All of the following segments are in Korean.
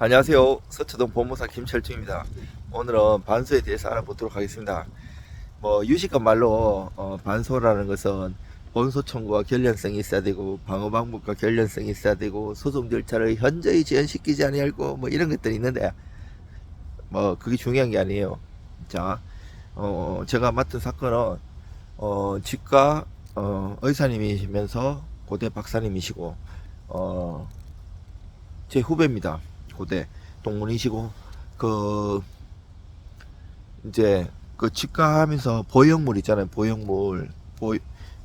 안녕하세요. 서초동 법무사 김철중입니다. 오늘은 반소에 대해서 알아보도록 하겠습니다. 유식한 말로 반소라는 것은 본소 청구와 결련성이 있어야 되고 방어 방법과 결련성이 있어야 되고 소송 절차를 현저히 지연시키지 아니하고 이런 것들이 있는데 그게 중요한 게 아니에요. 자, 제가 맡은 사건은 치과 의사님이시면서 고대 박사님이시고 제 후배입니다. 고대 동문이시고 그 이제 그 치과 하면서 보형물 있잖아요. 보형물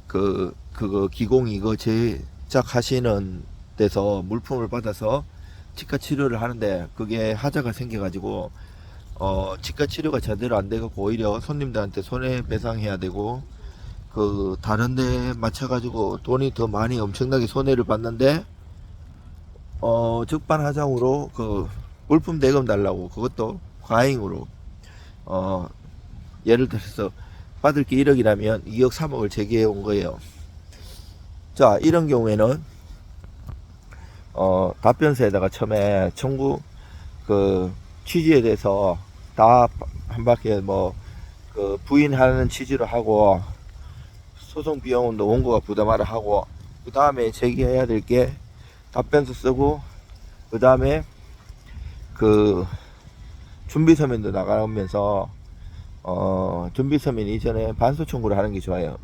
그거 기공 이거 제작하시는 데서 물품을 받아서 치과 치료를 하는데 그게 하자가 생겨가지고 치과 치료가 제대로 안 돼갖고 오히려 손님들한테 손해배상해야 되고 그 다른 데 맞춰가지고 돈이 더 많이 엄청나게 손해를 봤는데 적반하장으로 그 물품 대금 달라고 그것도 과잉으로 예를 들어서 받을 게 1억이라면 2억 3억을 제기해 온 거예요. 자, 이런 경우에는 답변서에다가 처음에 청구 그 취지에 대해서 다 한 바퀴 그 부인하는 취지로 하고 소송 비용은 원고가 부담하라 하고 그 다음에 제기해야 될 게 답변서 쓰고 그 다음에 그 준비서면도 나가면서 준비서면 이전에 반소 청구를 하는 게 좋아요.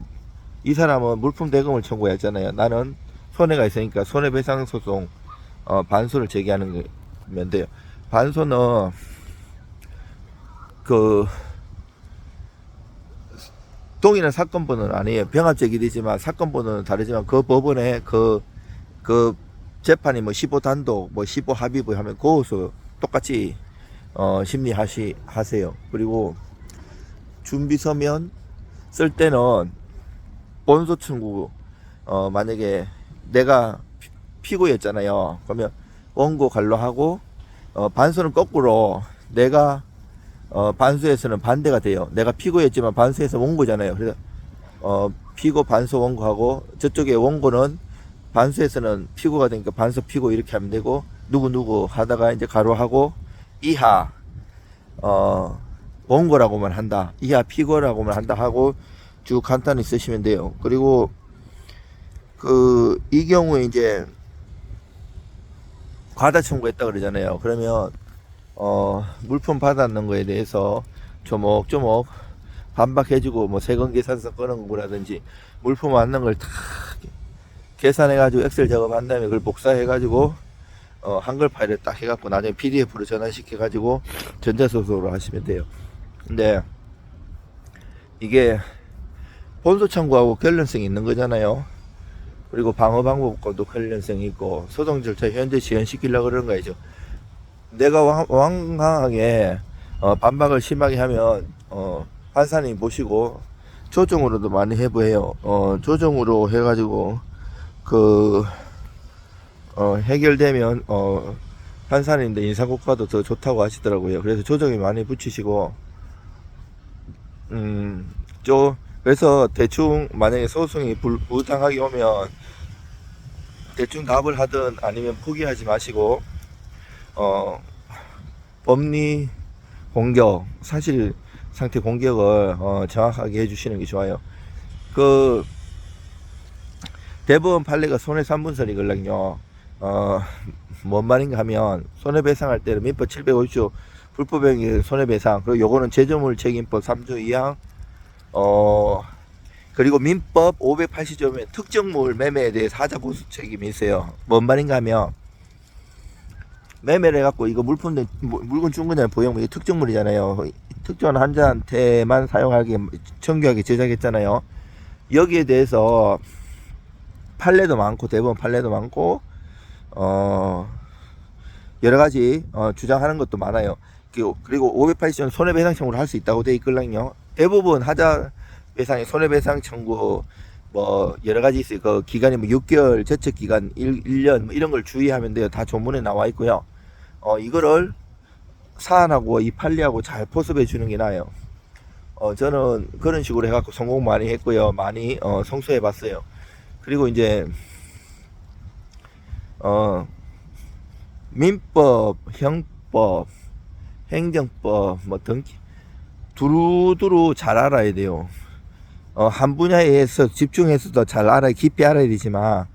이 사람은 물품 대금을 청구했잖아요. 나는 손해가 있으니까 손해배상 소송 반소를 제기하는 거면 돼요. 반소는 그 동일한 사건 번호는 아니에요. 병합 제기되지만 사건 번호는 다르지만 그 법원에 그 재판이 15단독 15합의부 하면 거기서 똑같이 심리하세요. 그리고 준비서면 쓸 때는 본소 청구 만약에 내가 피고였잖아요. 그러면 원고 간로하고 반소는 거꾸로 내가 반소에서는 반대가 돼요. 내가 피고였지만 반소에서 원고잖아요. 그래서 피고 반소 원고하고 저쪽에 원고는 반소에서는 피고가 되니까 반소 피고 이렇게 하면 되고 누구 하다가 이제 가로하고 이하 원고라고만 한다. 이하 피고라고만 한다 하고 쭉 간단히 쓰시면 돼요. 그리고 이 경우에 이제 과다 청구했다 그러잖아요. 그러면 물품 받았는 거에 대해서 조목조목 반박해주고 세금 계산서 꺼는 거라든지 물품 받는 걸 다 계산해가지고 엑셀 작업한 다음에 그걸 복사해가지고 한글 파일에 딱 해갖고 나중에 PDF로 전환시켜가지고 전자소송으로 하시면 돼요. 근데 이게 본소 청구하고 결련성이 있는 거잖아요. 그리고 방어 방법과도 결련성이 있고 소송 절차 현재 지연시키려고 그러는 거죠. 내가 왕강하게 반박을 심하게 하면 판사님 보시고 조정으로도 많이 해부해요. 조정으로 해가지고 해결되면 판사님들 인사고과도 더 좋다고 하시더라고요. 그래서 조정이 많이 붙이시고 그래서 대충 만약에 소송이 부당하게 오면 대충 답을 하든 아니면 포기하지 마시고 법리 공격, 사실 상태 공격을 정확하게 해주시는 게 좋아요. 대법원 판례가 손해3분설이거든요. 뭔 말인가 하면 손해배상할 때는 민법 750조 불법행위 손해배상, 그리고 요거는 제조물 책임법 3조 2항 그리고 민법 580조면 특정물 매매에 대해서 하자 고수 책임이 있어요. 뭔 말인가 하면 매매를 해갖고 이거 물건 준 거잖아요. 보형물 특정물이잖아요. 특정한 환자한테만 사용하게 정교하게 제작했잖아요. 여기에 대해서 판례도 많고 대법원 판례도 많고 여러 가지 주장하는 것도 많아요. 그리고 580조는 손해배상 청구를 할 수 있다고 돼 있거든요. 대부분 하자 배상에 손해배상 청구 여러 가지 있어요. 그 기간이 6개월 제척 기간 1년 이런 걸 주의하면 돼요. 다 조문에 나와 있고요. 이거를 사안하고 이 판례하고 잘 포섭해 주는 게 나아요. 저는 그런 식으로 해갖고 성공 많이 했고요. 많이 성수해 봤어요. 그리고 이제 민법, 형법, 행정법 뭐 등 두루두루 잘 알아야 돼요. 한 분야에서 집중해서도 잘 알아야 깊이 알아야 되지만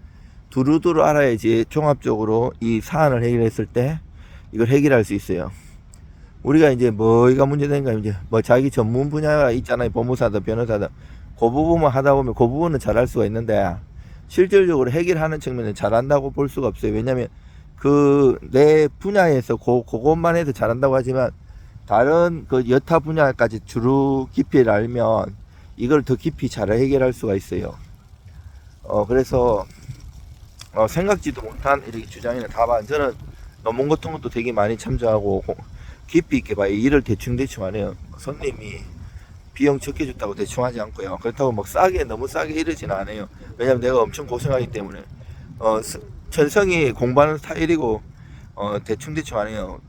두루두루 알아야지 종합적으로 이 사안을 해결했을 때 이걸 해결할 수 있어요. 우리가 이제 뭐가 문제된가 이제 뭐 자기 전문 분야가 있잖아요. 법무사든 변호사든 그 부분만 하다 보면 그 부분은 잘 할 수가 있는데 실질적으로 해결하는 측면은 잘한다고 볼 수가 없어요. 왜냐면 그 내 분야에서 그것만 해도 잘한다고 하지만 다른 그 여타 분야까지 주로 깊이를 알면 이걸 더 깊이 잘 해결할 수가 있어요. 그래서 생각지도 못한 이렇게 주장이나 답안 저는 논문 같은 것도 되게 많이 참조하고 깊이 있게 봐요. 일을 대충 안 해요. 손님이 비용 적게 줬다고 대충 하지 않고요. 그렇다고 막 너무 싸게 이러지는 않아요. 왜냐면 내가 엄청 고생하기 때문에 천성이 공부하는 스타일이고 대충 안 해요.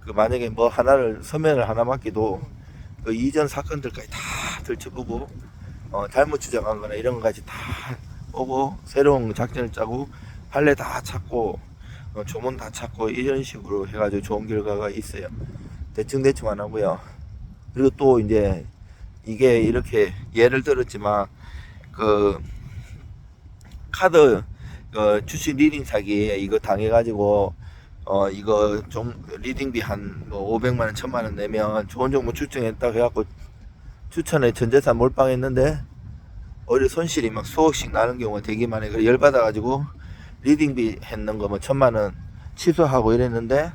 그 만약에 뭐 하나를 서면을 하나 맡기도 그 이전 사건들까지 다 들춰보고 잘못 주장한 거나 이런 것까지 다 보고 새로운 작전을 짜고 판례 다 찾고 조문 다 찾고 이런 식으로 해가지고 좋은 결과가 있어요. 대충 안 하고요. 그리고 또 이제 이게 이렇게 예를 들었지만 그 카드 주식 리딩 사기 이거 당해가지고 이거 좀 리딩비 한 뭐 500만원 1000만원 내면 좋은 종목 추천했다 해갖고 추천에 전재산 몰빵했는데 오히려 손실이 막 수억씩 나는 경우가 되게 많아요. 그래 열받아가지고 리딩비 했는 거 뭐 1000만원 취소하고 이랬는데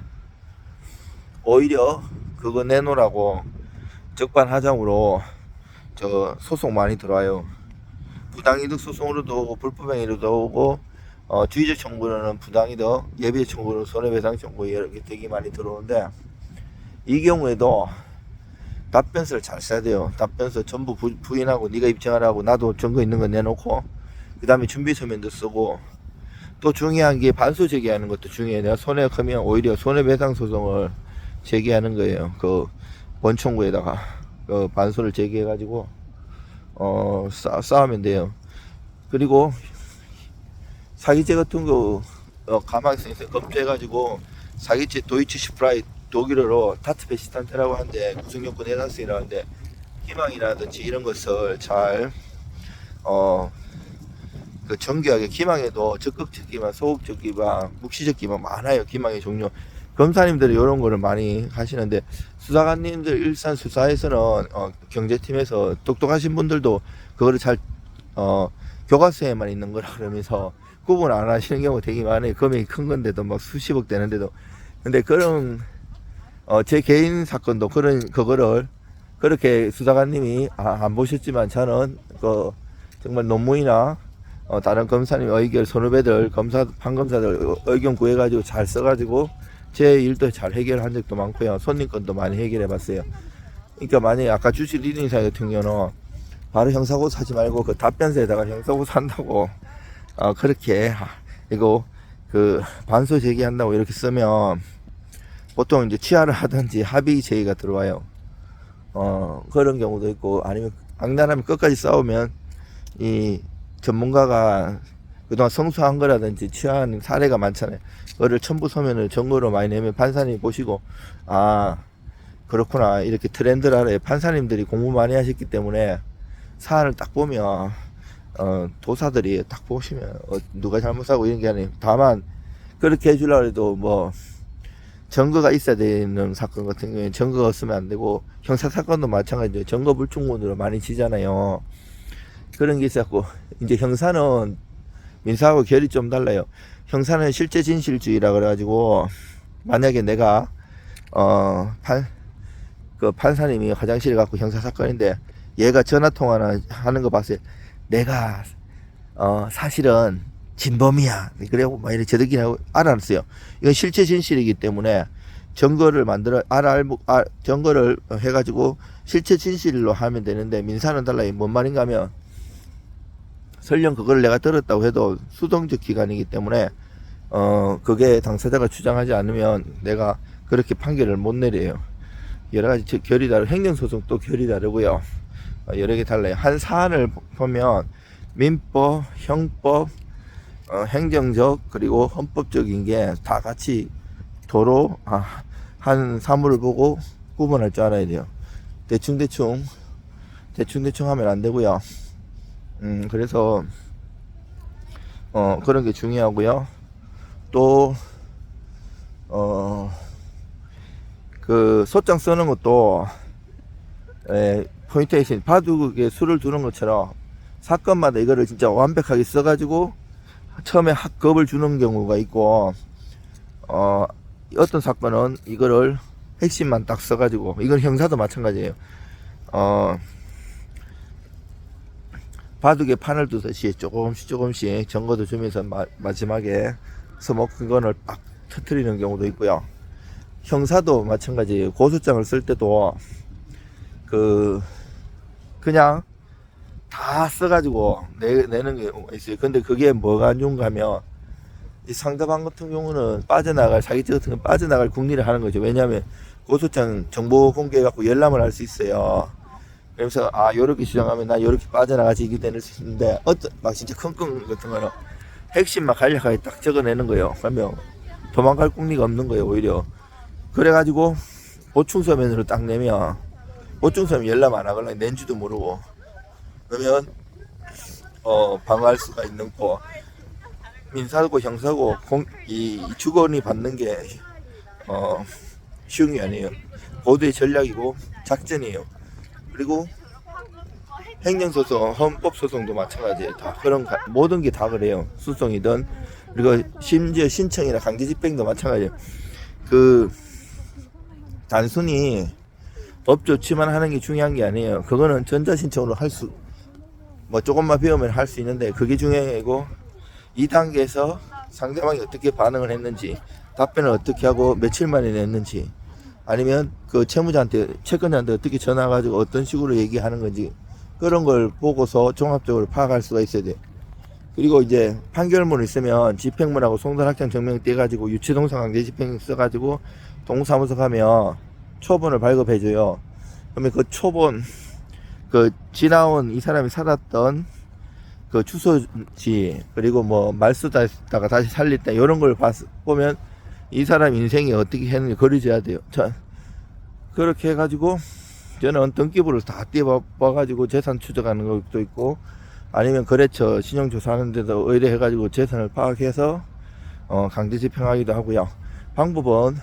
오히려 그거 내놓으라고 적반하장으로 저 소송 많이 들어와요. 부당이득 소송으로도 오고 불법행위로도 오고 주의적 청구로는 부당이득, 예비적 청구로 손해배상 청구 이렇게 되게 많이 들어오는데 이 경우에도 답변서를 잘 써야 돼요. 답변서 전부 부인하고 네가 입증하라고 나도 증거 있는 거 내놓고 그 다음에 준비 서면도 쓰고 또 중요한 게 반소 제기하는 것도 중요해요. 내가 손해가 크면 오히려 손해배상 소송을 제기하는 거예요. 그 원청구에다가 그 반소를 제기해가지고 싸우면 그리고 사기죄 같은 거 가망성에서 검토해가지고 사기죄 도이치 슈프라이 독일어로 타트 베시탄테라고 하는데 구성요건 해당성이라고 하는데 희망이라든지 이런 것을 잘 그 정교하게 기망에도 적극적 기망, 소극적 기망, 묵시적 기망 많아요. 기망의 종류. 검사님들이 이런 거를 많이 하시는데 수사관님들 일산 수사에서는 경제팀에서 똑똑하신 분들도 그거를 잘 교과서에만 있는 거라 그러면서 구분 안 하시는 경우가 되게 많아요. 금액이 큰 건데도 막 수십억 되는데도. 근데 그런 제 개인 사건도 그거를 그렇게 수사관님이 안 보셨지만 저는 정말 논문이나 다른 검사님 의견 선후배들 판검사들 의견 구해가지고 잘 써가지고 제 일도 잘 해결한 적도 많고요. 손님 건도 많이 해결해 봤어요. 그러니까 만약에 아까 주식 리딩사 같은 경우는 바로 형사고소 하지 말고 그 답변서에다가 형사고소 한다고 그렇게 이거 그 반소 제기한다고 이렇게 쓰면 보통 이제 취하를 하든지 합의 제의가 들어와요. 그런 경우도 있고 아니면 악랄하면 끝까지 싸우면 이 전문가가 그동안 성수한 거라든지 취한 사례가 많잖아요. 그거를 첨부 서면을 증거로 많이 내면 판사님이 보시고 그렇구나 이렇게 트렌드를 알아요. 판사님들이 공부 많이 하셨기 때문에 사안을 딱 보면 도사들이 딱 보시면 누가 잘못하고 이런 게 아니에요. 다만 그렇게 해주려고 해도 뭐 증거가 있어야 되는 사건 같은 경우에 증거가 없으면 안 되고 형사사건도 마찬가지예요. 증거 불충분으로 많이 지잖아요. 그런 게 있었고 이제 형사는 민사하고 결이 좀 달라요. 형사는 실제 진실주의라 그래가지고 만약에 내가 그 판사님이 화장실에 갖고 형사사건인데 얘가 전화통화나 하는 거 봤어요. 내가 사실은 진범이야. 그래고 막 이렇게 저들끼리 알아냈어요. 이건 실체 진실이기 때문에 증거를 증거를 해가지고 실체 진실로 하면 되는데 민사는 달라요. 뭔 말인가 하면 설령 그걸 내가 들었다고 해도 수동적 기간이기 때문에 그게 당사자가 주장하지 않으면 내가 그렇게 판결을 못 내려요. 여러 가지 결이 다르고 행정소송 또 결이 다르고요. 여러 개 달라요. 한 사안을 보면 민법, 형법, 행정적 그리고 헌법적인 게 다 같이 도로 한 사물을 보고 구분할 줄 알아야 돼요. 대충 하면 안 되고요. 그래서 그런 게 중요하고요. 또 그 소장 쓰는 것도 포인트에 있으니 바둑에 수를 두는 것처럼 사건마다 이거를 진짜 완벽하게 써가지고 처음에 합급을 주는 경우가 있고, 어떤 사건은 이거를 핵심만 딱 써가지고, 이건 형사도 마찬가지예요. 바둑에 판을 두듯이 조금씩 정거도 주면서 마지막에 서먹근건을 빡 터트리는 경우도 있고요. 형사도 마찬가지예요. 고소장을 쓸 때도 그냥 다 써가지고 내는 경우가 있어요. 근데 그게 뭐가 안 좋은가 하면, 이 상대방 같은 경우는 사기죄 같은 건 빠져나갈 궁리를 하는 거죠. 왜냐하면 고소장 정보 공개해갖고 열람을 할 수 있어요. 그래서 요렇게 주장하면 나 요렇게 빠져나가지, 이게 될 수 있는데, 막 진짜 큰 건 같은 거는 핵심만 간략하게 딱 적어내는 거예요. 그러면 도망갈 궁리가 없는 거예요, 오히려. 그래가지고 보충서면으로 딱 내면, 보충서면 열람 안 하거나 낸지도 모르고, 그러면 방어할 수가 있는 거. 민사고 형사고 이 주거니 받는 게 쉬운 게 아니에요. 고도의 전략이고 작전이에요. 그리고 행정소송, 헌법소송도 마찬가지예요. 다 그런 모든 게 다 그래요.訴訟이든, 그리고 심지어 신청이나 강제집행도 마찬가지예요. 단순히 법 조치만 하는 게 중요한 게 아니에요. 그거는 전자신청으로 조금만 배우면 할 수 있는데, 그게 중요하고, 이 단계에서 상대방이 어떻게 반응을 했는지, 답변을 어떻게 하고 며칠 만에 냈는지, 아니면 그 채권자한테 어떻게 전화가지고 어떤 식으로 얘기하는 건지, 그런 걸 보고서 종합적으로 파악할 수가 있어야 돼. 그리고 이제 판결문 있으면 집행문하고 송달학생 증명 떼가지고 유치동사 강제 집행 써가지고 동사무소 가면 초본을 발급해줘요. 그러면 그 초본, 지나온 이 사람이 살았던 그 주소지, 그리고 말 쓰다가 다시 살릴 때 이런 걸 보면 이 사람 인생이 어떻게 했는지 그려져야 돼요. 그렇게 해가지고 저는 등기부를 다 떼봐가지고 재산 추적하는 것도 있고, 아니면 거래처 신용조사하는 데도 의뢰해가지고 재산을 파악해서 강제 집행하기도 하고요. 방법은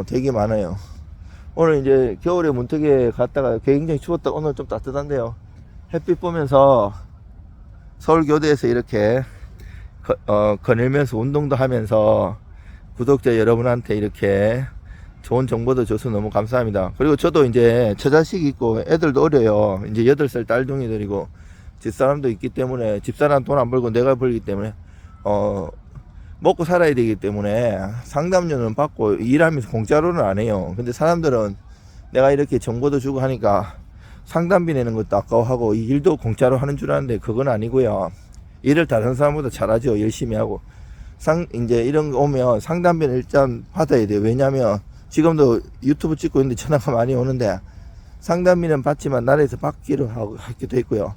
되게 많아요. 오늘 이제 겨울에 문턱에 갔다가 굉장히 추웠다. 오늘 좀 따뜻한데요. 햇빛 보면서 서울교대에서 이렇게 거닐면서 운동도 하면서 구독자 여러분한테 이렇게 좋은 정보도 줘서 너무 감사합니다. 그리고 저도 이제 처자식 있고 애들도 어려요. 이제 8살 딸둥이들이고 집사람도 있기 때문에, 집사람 돈 안 벌고 내가 벌기 때문에 먹고 살아야 되기 때문에 상담료는 받고 일하면서 공짜로는 안 해요. 근데 사람들은 내가 이렇게 정보도 주고 하니까 상담비 내는 것도 아까워하고 이 일도 공짜로 하는 줄 아는데 그건 아니고요. 일을 다른 사람보다 잘하죠. 열심히 하고. 이제 이런 거 오면 상담비는 일단 받아야 돼요. 왜냐면 지금도 유튜브 찍고 있는데 전화가 많이 오는데, 상담비는 받지만 나라에서 받기로 하기도 했고요.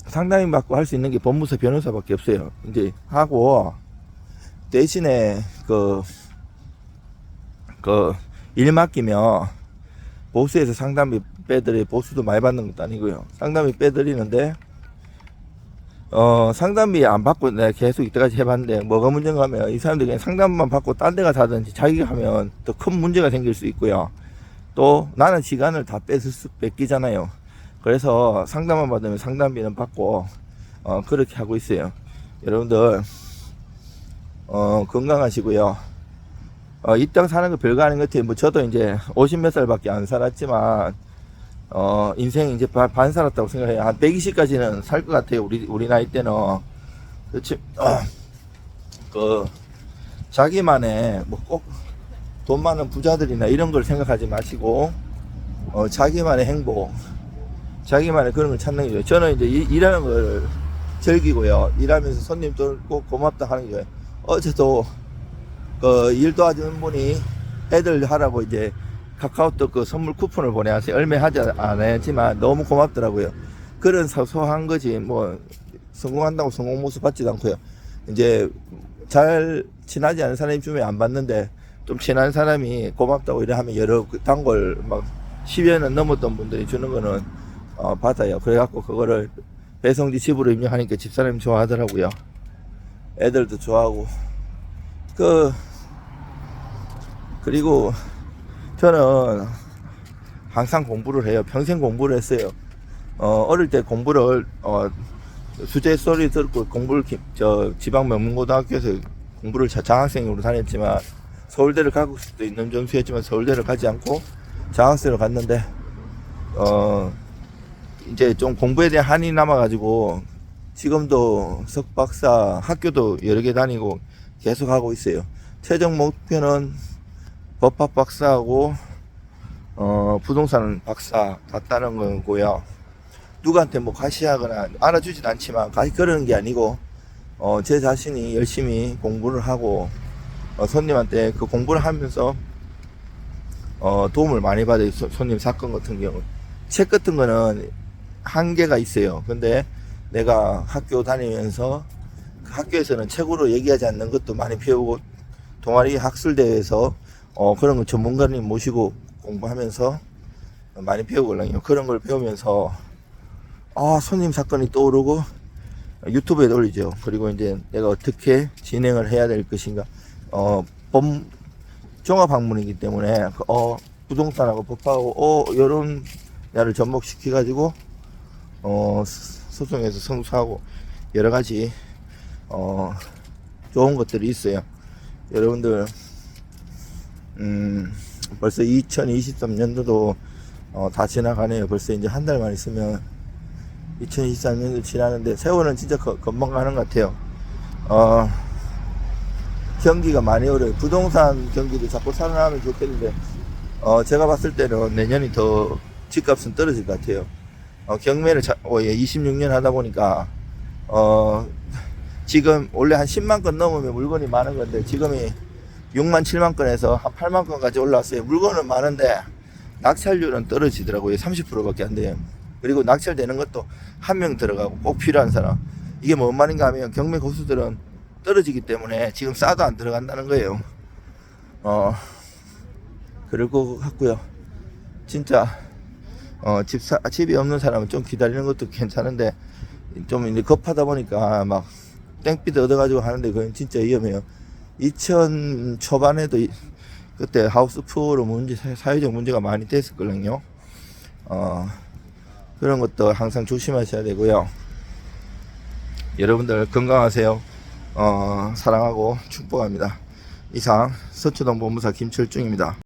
상담비 받고 할 수 있는 게 법무사 변호사밖에 없어요. 이제 하고 대신에 일 맡기면 보수에서 상담비 빼드려, 보수도 많이 받는 것도 아니고요. 상담비 빼드리는데 상담비 안 받고 내가 계속 이때까지 해봤는데 뭐가 문제가 하면, 이 사람들이 그냥 상담만 받고 딴 데 가서 하든지 자기가 하면 더 큰 문제가 생길 수 있고요. 또 나는 시간을 다 뺏기잖아요. 그래서 상담만 받으면 상담비는 받고 그렇게 하고 있어요. 여러분들 건강하시고요. 이 땅 사는 거 별거 아닌 것 같아요. 저도 이제 50몇 살밖에 안 살았지만 인생 이제 반 살았다고 생각해요. 한 120까지는 살 것 같아요. 우리 나이 때는. 그렇지. 자기만의 꼭 돈 많은 부자들이나 이런 걸 생각하지 마시고 자기만의 행복, 자기만의 그런 걸 찾는 거죠. 저는 이제 일하는 걸 즐기고요. 일하면서 손님들 꼭 고맙다 하는 거예요. 어제도 일 도와주는 분이 애들 하라고 이제 카카오톡 선물 쿠폰을 보내왔어요. 얼마 하지 않았지만 너무 고맙더라고요. 그런 소소한 거지 성공한다고 성공 모습 받지도 않고요. 이제 잘 친하지 않은 사람이 주면 안 받는데 좀 친한 사람이 고맙다고 이래 하면 여러 단골 막 10여년 넘었던 분들이 주는 거는 받아요. 그래갖고 그거를 배송지 집으로 입력하니까 집사람이 좋아하더라고요. 애들도 좋아하고 그리고 저는 항상 공부를 해요. 평생 공부를 했어요. 어릴 때 공부를 수제 소리 듣고 공부를 지방 명문고등학교에서 공부를 장학생으로 다녔지만 서울대를 가고 수도 있는 점수였지만 서울대를 가지 않고 장학생으로 갔는데 이제 좀 공부에 대한 한이 남아가지고 지금도 석박사 학교도 여러 개 다니고 계속 하고 있어요. 최종 목표는 법학 박사하고 부동산 박사 같다는 거고요. 누구한테 뭐 과시하거나 알아주진 않지만 그러는 게 아니고 제 자신이 열심히 공부를 하고 손님한테 그 공부를 하면서 도움을 많이 받아요. 손님 사건 같은 경우 책 같은 거는 한계가 있어요. 근데 내가 학교 다니면서 그 학교에서는 책으로 얘기하지 않는 것도 많이 배우고 동아리 학술대회에서 그런 거 전문가님 모시고 공부하면서 많이 배우거든요. 그런 걸 배우면서 손님 사건이 떠오르고 유튜브에 올리죠. 그리고 이제 내가 어떻게 진행을 해야 될 것인가. 종합학문이기 때문에 부동산하고 법하고 이런 야를 접목시켜 가지고 소송에서 승소하고 여러 가지 좋은 것들이 있어요. 여러분들 벌써 2023년도도 다 지나가네요. 벌써 이제 한 달만 있으면 2023년도 지나는데 세월은 진짜 금방 가는 것 같아요. 경기가 많이 어려워요. 부동산 경기도 자꾸 살아나면 좋겠는데 제가 봤을 때는 내년이 더 집값은 떨어질 것 같아요. 경매를 26년 하다 보니까 지금 원래 한 10만 건 넘으면 물건이 많은 건데 지금이 6만 7만 건에서 한 8만 건까지 올라왔어요. 물건은 많은데 낙찰률은 떨어지더라고요. 30%밖에 안 돼요. 그리고 낙찰되는 것도 한 명 들어가고 꼭 필요한 사람. 이게 뭔 말인가 하면 경매 고수들은 떨어지기 때문에 지금 싸도 안 들어간다는 거예요. 그럴 것 같고요. 진짜 집이 없는 사람은 좀 기다리는 것도 괜찮은데 좀 이제 급하다 보니까 막 땡빛 얻어가지고 하는데 그건 진짜 위험해요. 2000 초반에도 그때 하우스 푸어로 사회적 문제가 많이 됐었거든요. 그런 것도 항상 조심하셔야 되고요. 여러분들 건강하세요. 사랑하고 축복합니다. 이상 서초동 본부사 김철중입니다.